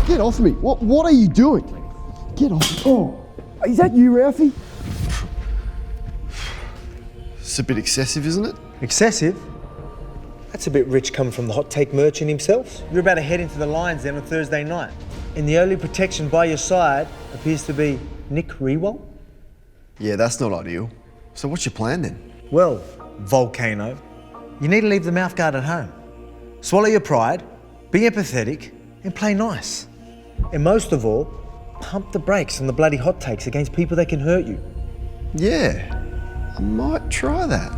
Get off me. What are you doing? Get off. Oh, is that you, Ralphie? It's a bit excessive, isn't it? Excessive? That's a bit rich coming from the hot take merchant himself. You're about to head into the Lions then on Thursday night. And the only protection by your side appears to be Nick Rewalt. Yeah, that's not ideal. So what's your plan then? Well, Volcano, you need to leave the mouthguard at home. Swallow your pride, be empathetic, and play nice. And most of all, pump the brakes on the bloody hot takes against people that can hurt you. Yeah, I might try that.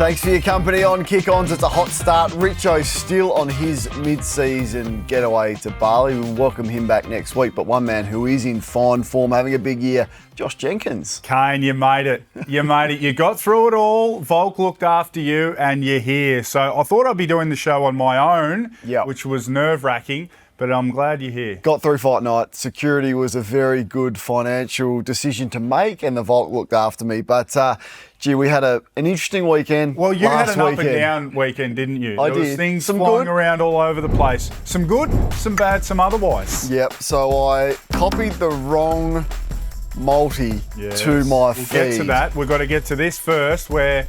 Thanks for your company on Kick Ons. It's a hot start. Richo still on his mid-season getaway to Bali. We'll welcome him back next week. But one man who is in fine form, having a big year, Josh Jenkins. Kane, you made it. You made it. You got through it all. Volk looked after you and you're here. So I thought I'd be doing the show on my own, which was nerve-wracking. But I'm glad you're here. Got through fight night. Security was a very good financial decision to make, and the Volk looked after me. But, gee, we had an interesting weekend. Well, you had an up and down weekend, didn't you? There was things flying around all over the place. Some good, some bad, some otherwise. Yep, so I copied the wrong multi to my feed. We'll get to that. We've got to get to this first, where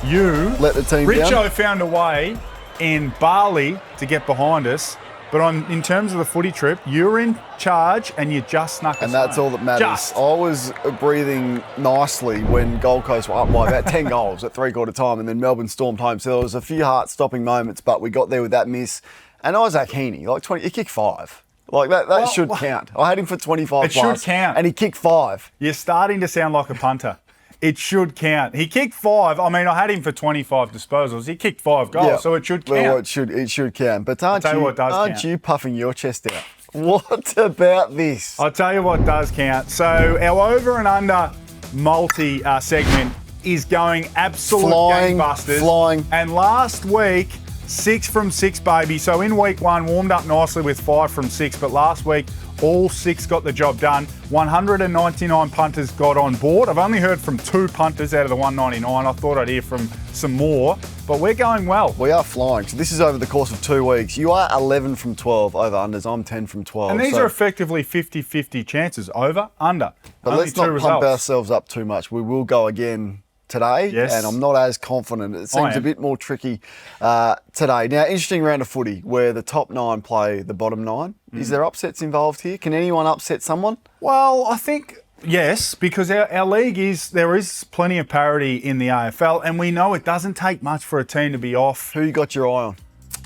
you, let the team down. Richo, found a way in Bali to get behind us. But in terms of the footy trip, you're in charge and you just snuck us And that's all that matters. I was breathing nicely when Gold Coast were up by about 10 goals at three-quarter time, and then Melbourne stormed home. So there was a few heart-stopping moments, but we got there with that miss. And Isaac Heaney, he kicked 5. That should count. I had him for 25 It should count. And he kicked 5. You're starting to sound like a punter. It should count. He kicked 5. I mean, I had him for 25 disposals. He kicked 5 goals, so it should count. Well, it should count. But aren't you puffing your chest out? What about this? I'll tell you what does count. So our over and under multi segment is going absolute gangbusters. Flying. And last week, 6 from 6, baby. So in week 1, warmed up nicely with 5 from 6. But last week, all 6 got the job done. 199 punters got on board. I've only heard from 2 punters out of the 199. I thought I'd hear from some more, but we're going well. We are flying. So this is over the course of 2 weeks. You are 11 from 12 over unders. I'm 10 from 12. And these are effectively 50-50 chances, over, under. But only let's not pump ourselves up too much. We will go again today, and I'm not as confident. It seems a bit more tricky today. Now, interesting round of footy where the top 9 play the bottom 9. Is there upsets involved here? Can anyone upset someone? Well, I think yes, because our league there is plenty of parity in the AFL, and we know it doesn't take much for a team to be off. Who you got your eye on?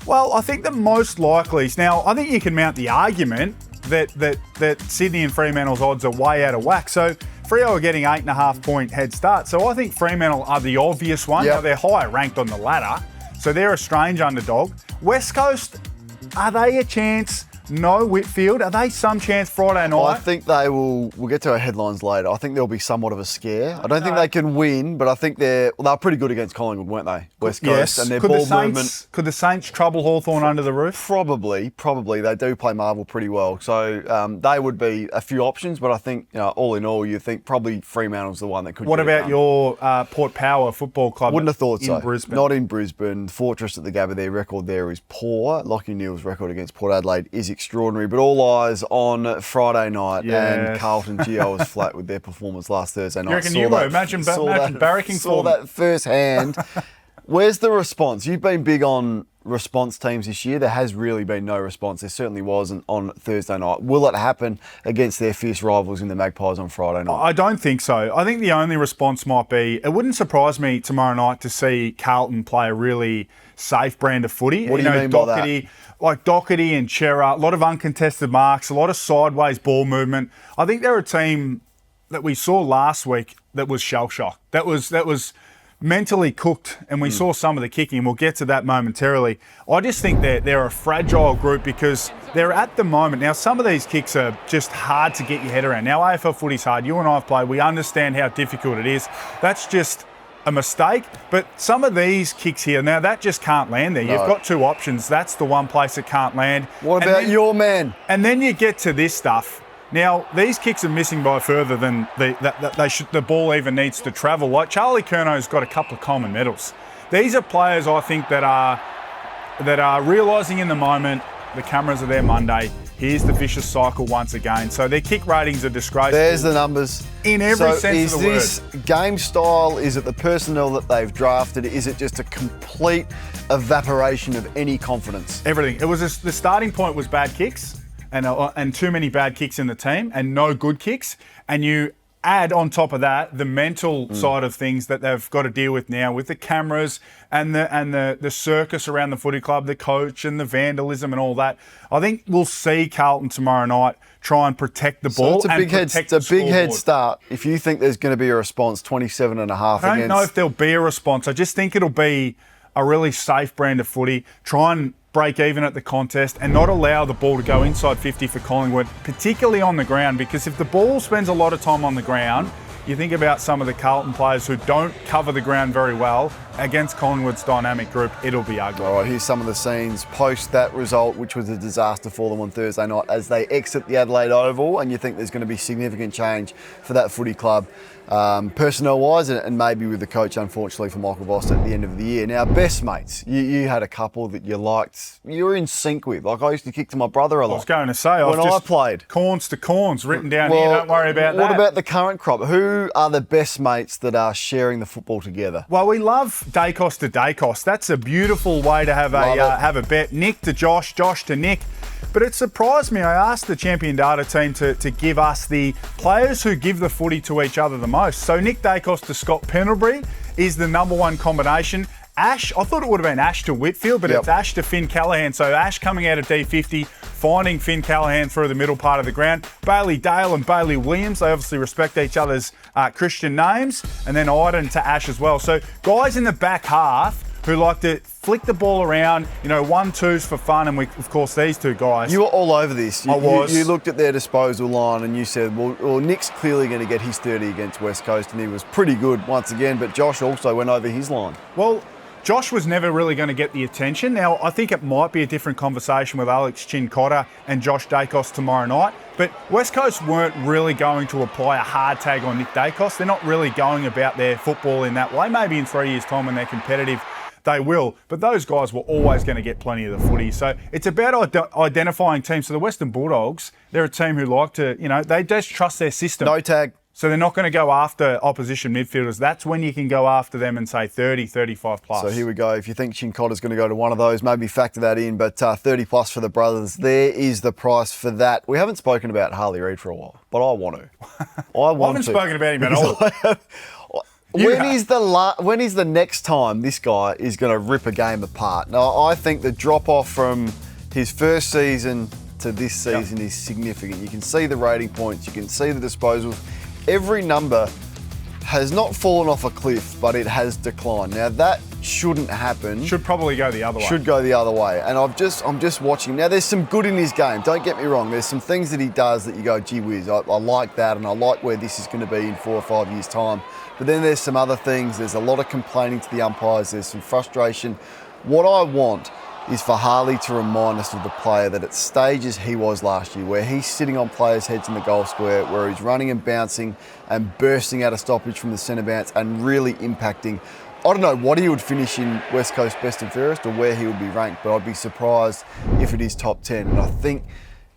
Well, I think the most likely. Now, I think you can mount the argument that Sydney and Fremantle's odds are way out of whack. So Freo are getting 8.5 point head start. So I think Fremantle are the obvious one. Now, they're higher ranked on the ladder, so they're a strange underdog. West Coast, are they a chance? No Whitfield. Are they some chance Friday night? I think they will. We'll get to our headlines later. I think there'll be somewhat of a scare. I don't think they can win, but I think they're pretty good against Collingwood, weren't they? West Coast. Yes. And their Could ball movement. Could the Saints trouble Hawthorn under the roof? Probably. They do play Marvel pretty well. So they would be a few options, but I think, all in all, you think probably Fremantle's the one that could. What about your Port Power Football Club? Wouldn't have thought so. In Brisbane. Not in Brisbane. Fortress at the Gabba, their record there is poor. Lachie Neale's record against Port Adelaide is extraordinary, but all eyes on Friday night, and Carlton Gio was flat with their performance last Thursday night. You reckon you were? Imagine barracking saw that firsthand. Where's the response? You've been big on response teams this year. There has really been no response. There certainly wasn't on Thursday night. Will it happen against their fierce rivals in the Magpies on Friday night? I don't think so. I think the only response might be, it wouldn't surprise me tomorrow night to see Carlton play a really safe brand of footy. What do you mean by that? Like Doherty and Chera, a lot of uncontested marks, a lot of sideways ball movement. I think they're a team that we saw last week that was shell-shocked. That was mentally cooked, and we saw some of the kicking. We'll get to that momentarily. I just think they're a fragile group because they're at the moment. Now, some of these kicks are just hard to get your head around. Now, AFL footy's hard. You and I have played. We understand how difficult it is. That's just a mistake, but some of these kicks here, now that just can't land there. No. You've got 2 options. That's the one place that can't land. What about your man? And then you get to this stuff. Now, these kicks are missing by further than the ball even needs to travel. Like Charlie Curnow's got a couple of Coleman medals. These are players, I think, that are realising in the moment the cameras are there Monday. Here's the vicious cycle once again. So their kick ratings are disgraceful. There's the numbers. In every sense of the word. Is this game style? Is it the personnel that they've drafted? Is it just a complete evaporation of any confidence? Everything. It was the starting point was bad kicks. And too many bad kicks in the team and no good kicks. And you add on top of that the mental side of things that they've got to deal with now with the cameras and the circus around the footy club, the coach and the vandalism and all that. I think we'll see Carlton tomorrow night try and protect the ball. So it's a big head start. If you think there's going to be a response, 27.5 I don't know if there'll be a response. I just think it'll be a really safe brand of footy. Try and break even at the contest and not allow the ball to go inside 50 for Collingwood, particularly on the ground, because if the ball spends a lot of time on the ground, you think about some of the Carlton players who don't cover the ground very well against Collingwood's dynamic group, it'll be ugly. All right, here's some of the scenes post that result, which was a disaster for them on Thursday night as they exit the Adelaide Oval, and you think there's going to be significant change for that footy club. Personnel-wise and maybe with the coach, unfortunately, for Michael Voss at the end of the year. Now, best mates, you had a couple that you liked, you were in sync with. Like, I used to kick to my brother a lot. I was going to say, when I played. Corns to corns written down here, don't worry about that. What about the current crop? Who are the best mates that are sharing the football together? Well, we love Dacos to Dacos. That's a beautiful way to have a bet. Nick to Josh, Josh to Nick. But it surprised me. I asked the Champion Data team to give us the players who give the footy to each other the most. So Nick Dacos to Scott Pendlebury is the number one combination. Ash, I thought it would have been Ash to Whitfield, but it's Ash to Finn Callaghan. So Ash coming out of D50, finding Finn Callaghan through the middle part of the ground. Bailey Dale and Bailey Williams, they obviously respect each other's Christian names. And then Iden to Ash as well. So guys in the back half who like to flick the ball around, 1-2s for fun, and of course these two guys. You were all over this. I was. You looked at their disposal line and you said, well, Nick's clearly going to get his 30 against West Coast, and he was pretty good once again, but Josh also went over his line. Well, Josh was never really going to get the attention. Now, I think it might be a different conversation with Alex Chin-Cotter and Josh Dacos tomorrow night, but West Coast weren't really going to apply a hard tag on Nick Dacos. They're not really going about their football in that way. Maybe in 3 years' time when they're competitive, they will. But those guys were always going to get plenty of the footy. So it's about identifying teams. So the Western Bulldogs, they're a team who like to, they just trust their system. No tag. So they're not going to go after opposition midfielders. That's when you can go after them and say 30, 35 plus. So here we go. If you think Chin-Cotter's going to go to one of those, maybe factor that in. But 30 plus for the brothers, there is the price for that. We haven't spoken about Harley Reid for a while, but I want to. I haven't spoken about him at all. When is the next time this guy is going to rip a game apart? Now, I think the drop-off from his first season to this season is significant. You can see the rating points. You can see the disposals. Every number has not fallen off a cliff, but it has declined. Now, that shouldn't happen. Should probably go the other way. Should go the other way. And I'm just watching. Now, there's some good in his game. Don't get me wrong. There's some things that he does that you go, gee whiz, I like that, and I like where this is going to be in 4 or 5 years' time. But then there's some other things. There's a lot of complaining to the umpires. There's some frustration. What I want is for Harley to remind us of the player that at stages he was last year, where he's sitting on players' heads in the goal square, where he's running and bouncing and bursting out a stoppage from the centre bounce and really impacting. I don't know what he would finish in West Coast best and fairest or where he would be ranked, but I'd be surprised if it is top 10. And I think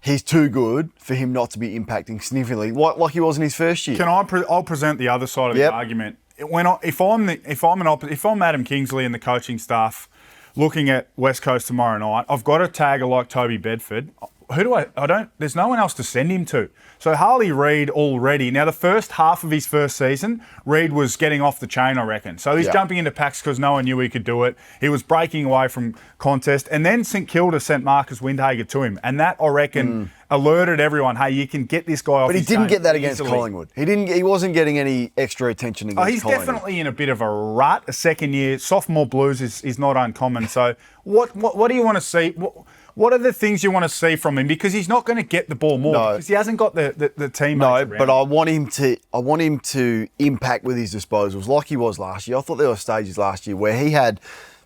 he's too good for him not to be impacting significantly, like he was in his first year. I'll present the other side of the argument. If I'm Adam Kingsley and the coaching staff looking at West Coast tomorrow night, I've got a tagger like Toby Bedford. There's no one else to send him to. So Harley Reid already, now the first half of his first season, Reid was getting off the chain, I reckon. So he's jumping into packs because no one knew he could do it. He was breaking away from contest. And then St Kilda sent Marcus Windhager to him. And that, I reckon, alerted everyone, hey, you can get this guy off. But he didn't get that against Collingwood. He wasn't getting any extra attention against Collingwood. He's definitely in a bit of a rut. A second year, sophomore blues is not uncommon. So what do you want to see? What are the things you want to see from him? Because he's not going to get the ball more because he hasn't got the teammates. No, but I want him to impact with his disposals like he was last year. I thought there were stages last year where he had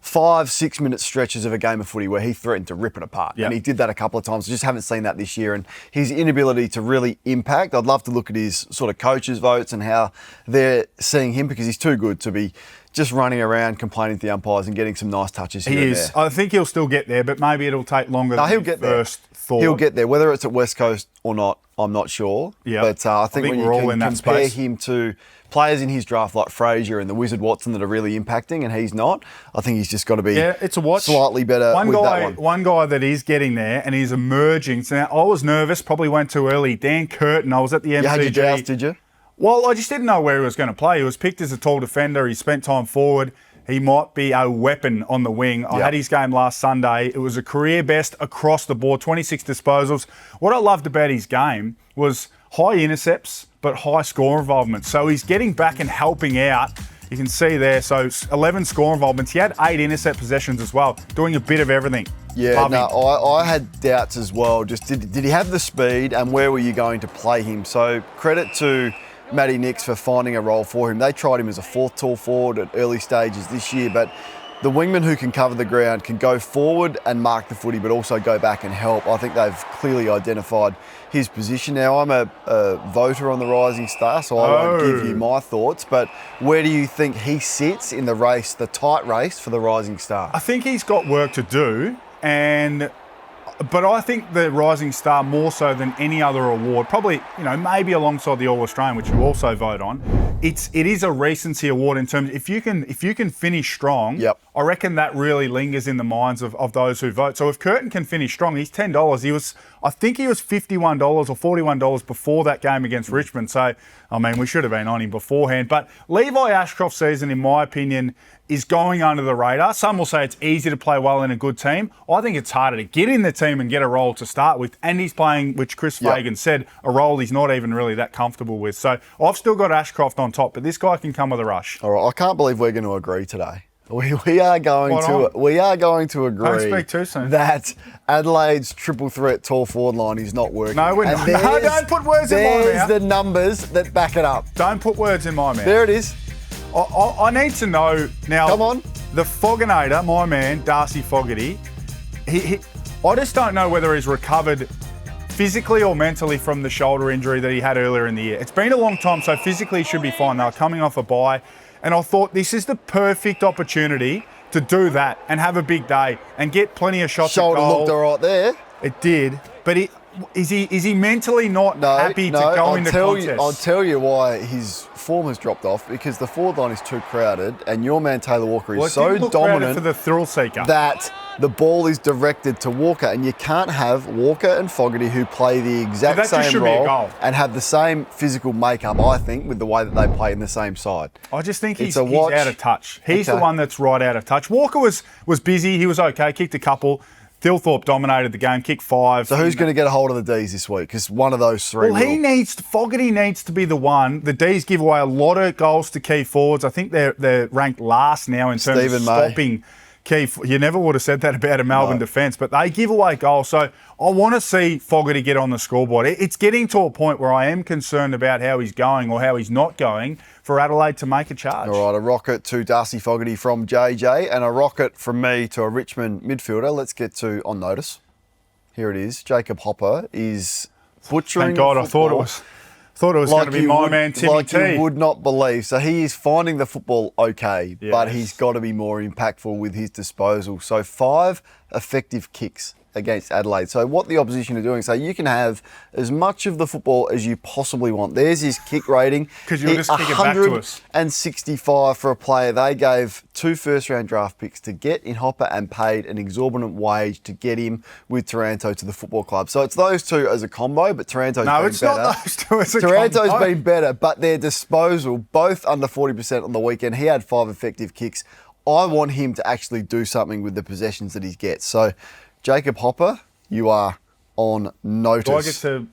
5-6 minute stretches of a game of footy where he threatened to rip it apart. Yep. And he did that a couple of times. I just haven't seen that this year. And his inability to really impact, I'd love to look at his sort of coaches' votes and how they're seeing him, because he's too good to be just running around complaining to the umpires and getting some nice touches here He and is. there. I think he'll still get there, but maybe it'll take longer than He'll get there. first thought. He'll get there. Whether it's at West Coast or not, I'm not sure. Yeah. But I think when we're all you in can that compare space. him to players in his draft like Frazier and the Wizard Watson that are really impacting and he's not, I think he's just got to be it's a watch. slightly better with that one. One guy that is getting there and he's emerging. So now I was nervous, probably went too early. Dan Curtin, I was at the MCG. You had your doubts, did you? Well, I just didn't know where he was going to play. He was picked as a tall defender. He spent time forward. He might be a weapon on the wing. I had his game last Sunday. It was a career best across the board, 26 disposals. What I loved about his game was high intercepts, but high score involvement. So he's getting back and helping out. You can see there, so 11 score involvements. He had 8 intercept possessions as well, doing a bit of everything. Yeah, Love him. I had doubts as well. Just did he have the speed and where were you going to play him? So credit to Matty Nix for finding a role for him. They tried him as a fourth tall forward at early stages this year, but the wingman who can cover the ground can go forward and mark the footy, but also go back and help. I think they've clearly identified his position. Now, I'm a voter on the Rising Star, so I won't give you my thoughts, but where do you think he sits in the race, the tight race for the Rising Star? I think he's got work to do, but I think the Rising Star more so than any other award, probably, maybe alongside the All-Australian, which you also vote on, it is a recency award in terms, if you can finish strong, I reckon that really lingers in the minds of those who vote. So if Curtin can finish strong, he's $10. I think he was $51 or $41 before that game against Richmond. So, I mean, we should have been on him beforehand. But Levi Ashcroft's season, in my opinion, is going under the radar. Some will say it's easy to play well in a good team. I think it's harder to get in the team and get a role to start with. And he's playing, which Chris Fagan said, a role he's not even really that comfortable with. So I've still got Ashcroft on top, but this guy can come with a rush. All right, I can't believe we're going to agree today. We are going to agree. Don't speak too soon. That Adelaide's triple threat tall forward line is not working. No, we're not. No, don't put words in my mouth. There's the numbers that back it up. Don't put words in my mouth. There it is. I need to know now. Come on. The Fogginator, my man, Darcy Fogarty, I just don't know whether he's recovered physically or mentally from the shoulder injury that he had earlier in the year. It's been a long time, so physically he should be fine. They were coming off a bye, and I thought this is the perfect opportunity to do that and have a big day and get plenty of shots Shoulder at goal. looked all right there. It did, but is he mentally not happy to go into contests? I'll tell you why his form has dropped off, because the forward line is too crowded and your man Taylor Walker is so dominant for the thrill seeker that the ball is directed to Walker, and you can't have Walker and Fogarty who play the exact same role and have the same physical makeup, I think, with the way that they play in the same side. I just think he's out of touch. He's the one that's right out of touch. Walker was busy. He was okay, kicked a couple. Thilthorpe dominated the game, kicked 5. So who's going to get a hold of the Ds this week? Because one of those three Fogarty needs to be the one. The Ds give away a lot of goals to key forwards. I think they're ranked last now in terms of stopping key. You never would have said that about a Melbourne defence, but they give away goals. So I want to see Fogarty get on the scoreboard. It's getting to a point where I am concerned about how he's going or how he's not going for Adelaide to make a charge. All right, a rocket to Darcy Fogarty from JJ and a rocket from me to a Richmond midfielder. Let's get to On Notice. Here it is. Jacob Hopper is butchering Thank God, I thought it was going to be my man Timmy T. You would not believe. So he is finding the football okay, but he's got to be more impactful with his disposal. So 5 effective kicks against Adelaide. So what the opposition are doing, so you can have as much of the football as you possibly want. There's his kick rating. Because you'll just kick it back to us. 165 for a player. They gave 2 first-round draft picks to get in Hopper and paid an exorbitant wage to get him with Taranto to the football club. So it's those two as a combo, but Taranto's been better. No, it's not those two as a Taranto's combo. been better, but their disposal, both under 40% on the weekend. He had 5 effective kicks. I want him to actually do something with the possessions that he gets. So Jacob Hopper, you are on notice. Do I get to...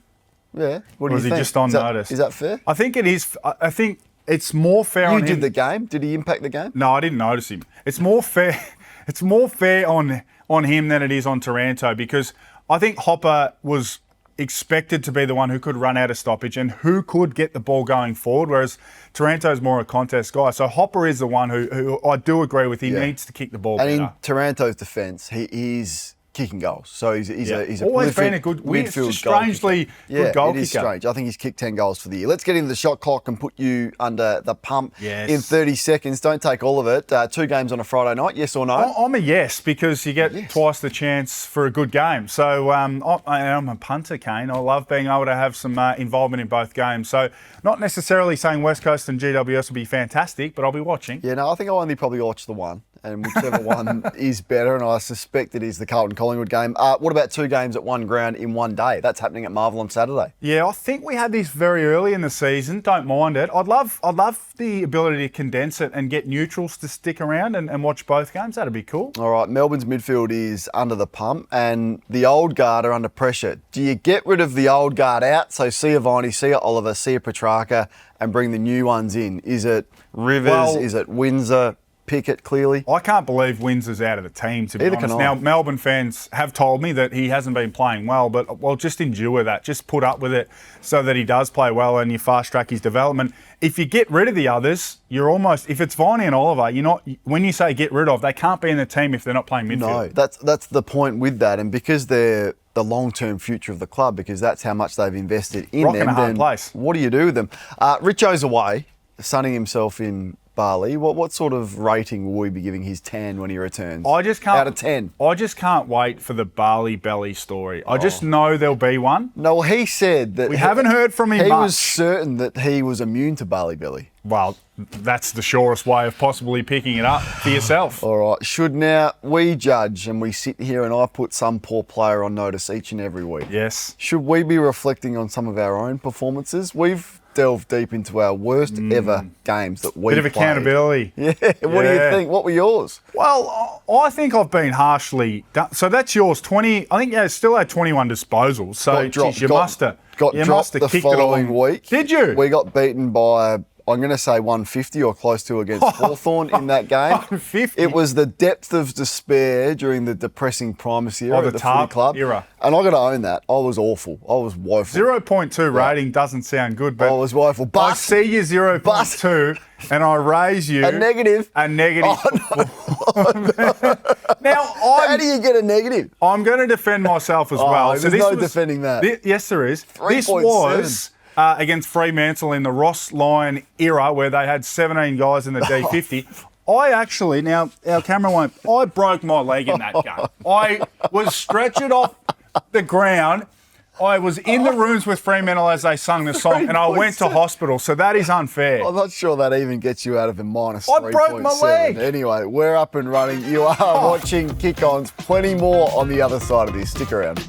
Yeah. What do or you is think? he just on notice? Is that fair? I think it is. I think it's more fair on him. You did the game. Did he impact the game? No, I didn't notice him. It's more fair. It's more fair on him than it is on Taranto, because I think Hopper was expected to be the one who could run out of stoppage and who could get the ball going forward, whereas Taranto's more a contest guy. So Hopper is the one who I do agree with. He needs to kick the ball better. And in Taranto's defence, he's kicking goals. So he's a always been a prolific good, weird, midfield strangely good goal it is kicker. strange. I think he's kicked 10 goals for the year. Let's get into the shot clock and put you under the pump Yes. in 30 seconds. Don't take all of it. 2 games on a Friday night, yes or no? I'm a yes, because you get twice the chance for a good game. So I'm a punter, Kane. I love being able to have some involvement in both games. So not necessarily saying West Coast and GWS will be fantastic, but I'll be watching. Yeah, no, I think I'll only probably watch the one, and whichever one is better, and I suspect it is the Carlton-Collingwood game. What about 2 games at one ground in one day? That's happening at Marvel on Saturday. Yeah, I think we had this very early in the season. Don't mind it. I'd love the ability to condense it and get neutrals to stick around and watch both games. That'd be cool. All right, Melbourne's midfield is under the pump, and the old guard are under pressure. Do you get rid of the old guard out? So Sia Viney, Sia Oliver, Sia Petrarca, and bring the new ones in? Is it Rivers? Is it Windsor? Pickett, clearly. I can't believe Windsor's out of the team, to be Either honest. can I. Now, Melbourne fans have told me that he hasn't been playing well, but well, just endure that. Just put up with it so that he does play well and you fast track his development. If you get rid of the others, you're almost, if it's Viney and Oliver, you're not, when you say get rid of, they can't be in the team if they're not playing midfield. No, that's the point with that, and because they're the long-term future of the club, because that's how much they've invested in Rock them. in a hard then place. What do you do with them? Richo's away, sunning himself in Bali. What sort of rating will we be giving his tan when he returns? I just can't. Out of 10. I just can't wait for the Bali belly story. I just know there'll be one. No, well, he said that... We haven't heard from him He much. was certain that he was immune to Bali belly. Well, that's the surest way of possibly picking it up for yourself. All right. Should now we judge and we sit here and I put some poor player on notice each and every week? Yes. Should we be reflecting on some of our own performances? We've delved deep into our worst ever games that we Bit of played. accountability. Yeah. What do you think? What were yours? Well, I think I've been harshly done. So that's yours. 20. I think still had 21 disposals. So Got dropped. geez, you Got must have dropped the kicked following it all. week. Did you? We got beaten by, I'm going to say 150 or close to against Hawthorn in that game. 150? It was the depth of despair during the depressing primacy era the at the TARP footy club. era. And I got to own that. I was awful. I was woeful. 0.2 rating doesn't sound good, but I was woeful. I But see you 0.2 and I raise you a negative. A negative. Now How do you get a negative? I'm going to defend myself as well. There's no defending that. Yes, there is. This 3.7. was against Fremantle in the Ross Lyon era where they had 17 guys in the D50. I actually, now our camera won't, I broke my leg in that game. I was stretchered off the ground. I was in the rooms with Fremantle as they sung the song, and I went to hospital, so that is unfair. I'm not sure that even gets you out of a minus I 3.7. broke my leg. Anyway, we're up and running. You are watching Kick Ons. Plenty more on the other side of this. Stick around.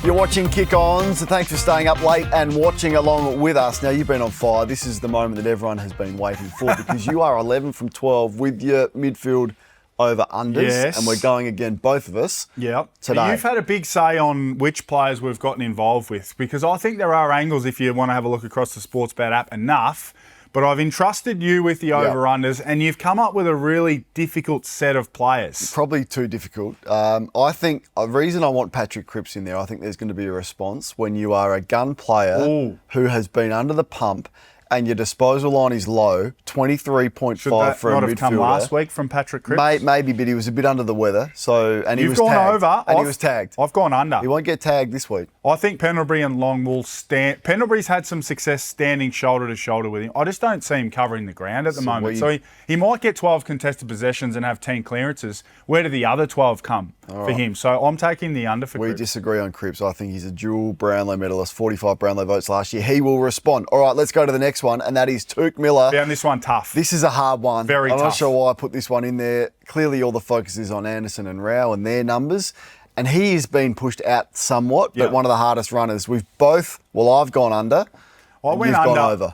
You're watching Kick Ons. Thanks for staying up late and watching along with us. Now, you've been on fire. This is the moment that everyone has been waiting for because you are 11 from 12 with your midfield over-unders. Yes. And we're going again, both of us, today. You've had a big say on which players we've gotten involved with because I think there are angles if you want to have a look across the Sportsbet app enough. But I've entrusted you with the over-unders and you've come up with a really difficult set of players. Probably too difficult. I think a reason I want Patrick Cripps in there, I think there's going to be a response when you are a gun player who has been under the pump and your disposal line is low, 23.5 Should that for a not midfielder. have come last week from Patrick Cripps? Maybe, but he was a bit under the weather. So, and he You've was gone tagged. over. And he was tagged. I've gone under. He won't get tagged this week. I think Pendlebury and Long will stand. Pendlebury's had some success standing shoulder to shoulder with him. I just don't see him covering the ground at the moment. So he might get 12 contested possessions and have 10 clearances. Where do the other 12 come for him? So I'm taking the under for We Cripps. disagree on Cripps. I think he's a dual Brownlow medalist, 45 Brownlow votes last year. He will respond. All right, let's go to the next one, and that is Tuke Miller. Found this one tough. This is a hard one. Very I'm tough. not sure why I put this one in there. Clearly all the focus is on Anderson and Rao and their numbers. And he has been pushed out somewhat, but one of the hardest runners. I've gone under. I went you've under. gone over.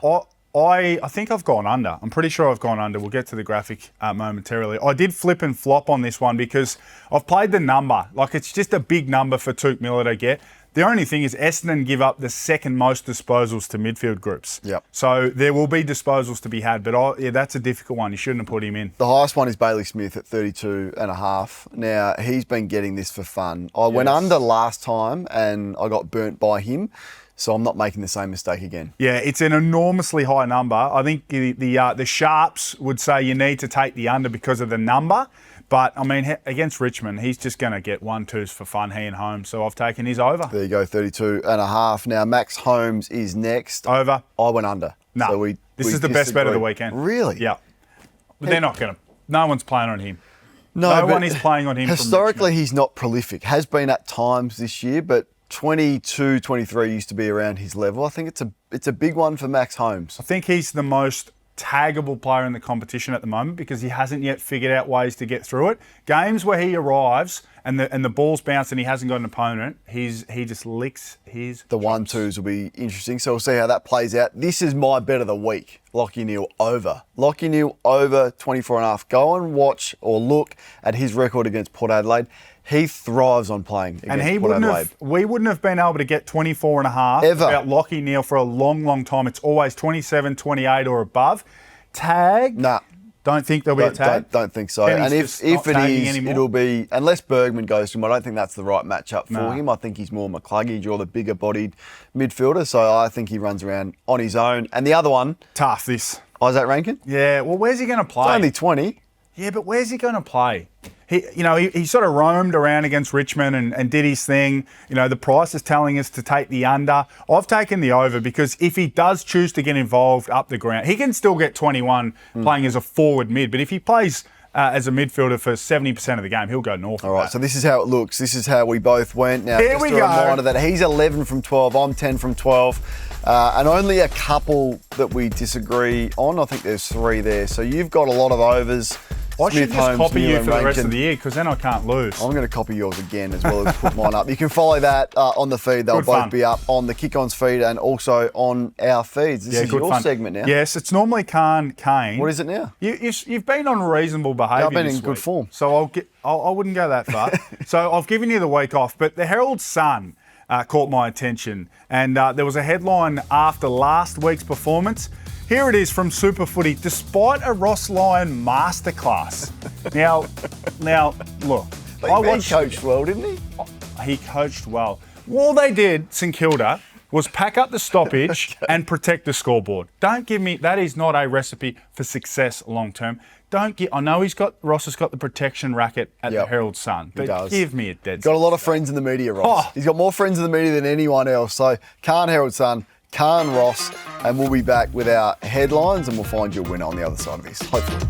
I think I've gone under. I'm pretty sure I've gone under. We'll get to the graphic momentarily. I did flip and flop on this one because I've played the number. Like, it's just a big number for Tuke Miller to get. The only thing is Essendon give up the second most disposals to midfield groups. Yep. So there will be disposals to be had, but that's a difficult one. You shouldn't have put him in. The highest one is Bailey Smith at 32.5. Now, he's been getting this for fun. I went under last time and I got burnt by him, so I'm not making the same mistake again. Yeah, it's an enormously high number. I think the sharps would say you need to take the under because of the number. But, I mean, against Richmond, he's just going to get 1-2s for fun, he and Holmes. So I've taken his over. There you go, 32.5. Now, Max Holmes is next. Over. I went under. No, So this is the best bet of the weekend. Really? Yeah. But they're not going to. No one's playing on him. No one is playing on him. Historically, he's not prolific. Has been at times this year, but 22, 23 used to be around his level. I think it's a big one for Max Holmes. I think he's the most taggable player in the competition at the moment because he hasn't yet figured out ways to get through it. Games where he arrives and the ball's bounced and he hasn't got an opponent, he just licks his The 1-2s will be interesting, so we'll see how that plays out. This is my bet of the week. Lachie Neale over. Lachie Neale over 24.5. Go and watch or look at his record against Port Adelaide. He thrives on playing against Port Adelaide. We wouldn't have been able to get 24.5 Ever. about Lachie Neale for a long, long time. It's always 27, 28 or above. Tag? Nah. Don't think there'll be a tag? Don't think so. Kenny's And just if not it tagging is, anymore? it'll be, unless Bergman goes to him, I don't think that's the right matchup for No. him. I think he's more McCluggage or the bigger bodied midfielder, so I think he runs around on his own. And the other one, Tough, this. Isaac Rankin, Yeah, well, where's he going to play? it's only 20. Yeah, but where's he going to play? He sort of roamed around against Richmond and did his thing. The price is telling us to take the under. I've taken the over because if he does choose to get involved up the ground, he can still get 21 playing as a forward mid. But if he plays as a midfielder for 70% of the game, he'll go north. All right, so this is how it looks. This is how we both went. Now, Here just we a go. reminder that he's 11 from 12, I'm 10 from 12, and only a couple that we disagree on. I think there's 3 there. So you've got a lot of overs. I should Smith, just Holmes, copy Neale you and for the rest Rankin. of the year because then I can't lose. I'm going to copy yours again as well as put mine up. You can follow that on the feed. They'll Good both fun. be up on the Kick Ons feed and also on our feeds. This is good your fun. segment now. Yes, it's normally Carn, Kane. What is it now? You've been on reasonable behaviour. I've been this in good week. form. So I wouldn't go that far. So I've given you the week off, but the Herald Sun caught my attention, and there was a headline after last week's performance. Here it is from Super Footy. Despite a Ross Lyon masterclass. Now, look. I He watched coached well, didn't he? He coached well. All they did, St Kilda, was pack up the stoppage and protect the scoreboard. Don't give me that is not a recipe for success long term. I know Ross has got the protection racket at the Herald Sun, but does. give me a dead. Got a lot of friends in the media, Ross. Oh. He's got more friends in the media than anyone else. So, Carn, Herald Sun, Carn, Ross, and we'll be back with our headlines and we'll find you a winner on the other side of this, hopefully.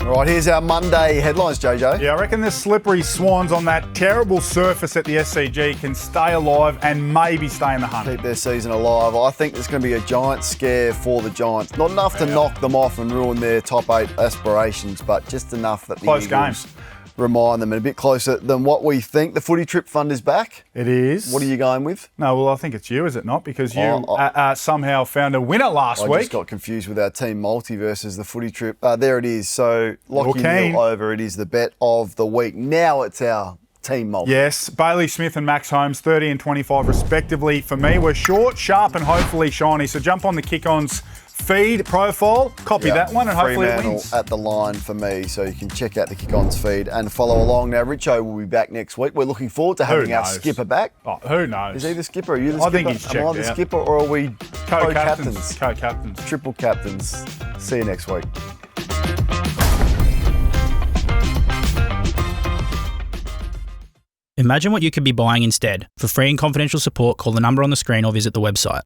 All right, here's our Monday headlines, JJ. Yeah, I reckon the slippery swans on that terrible surface at the SCG can stay alive and maybe stay in the hunt. Keep their season alive. I think there's going to be a giant scare for the Giants. Not enough to knock them off and ruin their top 8 aspirations, but just enough that the Close Eagles game. remind them and a bit closer than what we think. The Footy Trip Fund is back. It is. What are you going with? No, well, I think it's you, is it not? Because you somehow found a winner last I week. just got confused with our team multi versus the Footy Trip. There it is. So, Lachie Kane. Neale over. It is the bet of the week. Now it's our team multi. Yes, Bailey Smith and Max Holmes, 30 and 25 respectively. For me, we're short, sharp and hopefully shiny. So jump on the Kick Ons feed profile, copy that one and hopefully it Fremantle wins. at the line for me, so you can check out the Kick Ons feed and follow along. Now, Richo will be back next week. We're looking forward to having our knows? skipper back. Oh, who knows? Is he the skipper? Are you the I skipper? think he's Am I checked the out. skipper or are we co-captains? Co-captains. Triple captains. See you next week. Imagine what you could be buying instead. For free and confidential support, call the number on the screen or visit the website.